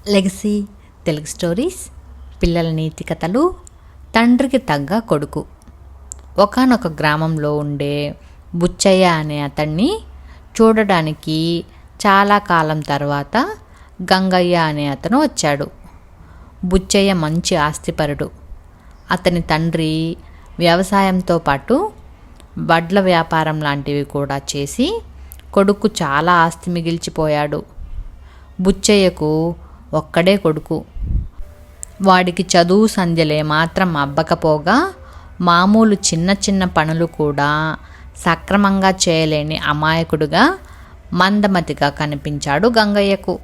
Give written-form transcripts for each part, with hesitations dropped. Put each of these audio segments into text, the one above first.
Legacy Telugu stories, పిల్లల నీతి కథలు, తండ్రికి తగ్గ కొడుకు. ఒకానొక గ్రామంలో ఉండే బుచ్చయ్య అనే అతన్ని చూడడానికి చాలా కాలం తర్వాత గంగయ్య అనే అతను వచ్చాడు. బుచ్చయ్య మంచి ఆస్తిపరుడు. అతని తండ్రి వ్యవసాయంతో పాటు వడ్ల వ్యాపారం లాంటివి కూడా చేసి కొడుకు చాలా ఆస్తి మిగిల్చిపోయాడు. బుచ్చయ్యకు ఒక్కడే కొడుకు. వాడికి చదువు సంధ్యలే మాత్రం అబ్బకపోగా మామూలు చిన్న చిన్న పనులు కూడా సక్రమంగా చేయలేని అమాయకుడుగా మందమతిగా కనిపించాడు గంగయ్యకు.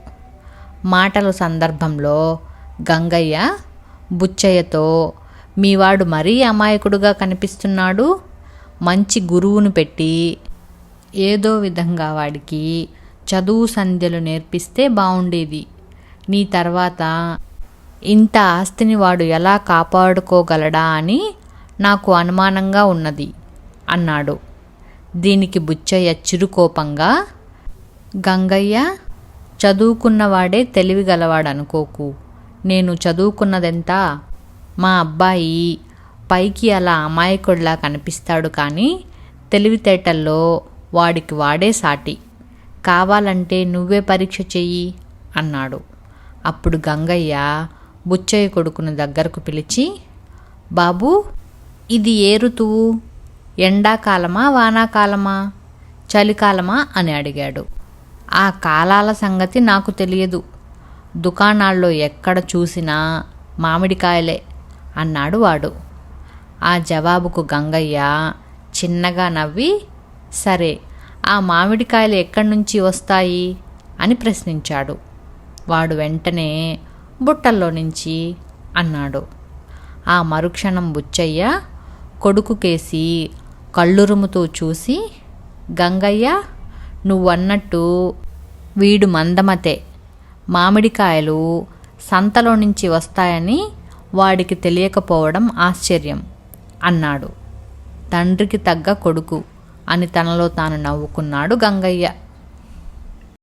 మాటల సందర్భంలో గంగయ్య బుచ్చయ్యతో, మీవాడు మరీ అమాయకుడుగా కనిపిస్తున్నాడు, మంచి గురువును పెట్టి ఏదో విధంగా వాడికి చదువు సంధ్యలు నేర్పిస్తే బాగుండేది. నీ తర్వాత ఇంత ఆస్తిని వాడు ఎలా కాపాడుకోగలడా అని నాకు అనుమానంగా ఉన్నది అన్నాడు. దీనికి బుచ్చయ్య చిరుకోపంగా, గంగయ్య, చదువుకున్నవాడే తెలివి గలవాడనుకోకు. నేను చదువుకున్నదెంత? మా అబ్బాయి పైకి అలా అమాయకుడిలా కనిపిస్తాడు, కానీ తెలివితేటల్లో వాడికి వాడే సాటి. కావాలంటే నువ్వే పరీక్ష చెయ్యి అన్నాడు. అప్పుడు గంగయ్య బుచ్చయ్య కొడుకుని దగ్గరకు పిలిచి, బాబూ, ఇది ఏ ఋతువు? ఎండాకాలమా, వానాకాలమా, చలికాలమా అని అడిగాడు. ఆ కాలాల సంగతి నాకు తెలియదు. దుకాణాల్లో ఎక్కడ చూసినా మామిడికాయలే అన్నాడు వాడు. ఆ జవాబుకు గంగయ్య చిన్నగా నవ్వి, సరే, ఆ మామిడికాయలు ఎక్కడి నుంచి వస్తాయి అని ప్రశ్నించాడు. వాడు వెంటనే బుట్టల్లో నుంచి అన్నాడు. ఆ మరుక్షణం బుచ్చయ్య కొడుకు కేసి కళ్ళురుముతూ చూసి, గంగయ్య, నువ్వన్నట్టు వీడు మందమతే. మామిడికాయలు సంతలో నుంచి వస్తాయని వాడికి తెలియకపోవడం ఆశ్చర్యం అన్నాడు. తండ్రికి తగ్గ కొడుకు అని తనలో తాను నవ్వుకున్నాడు గంగయ్య.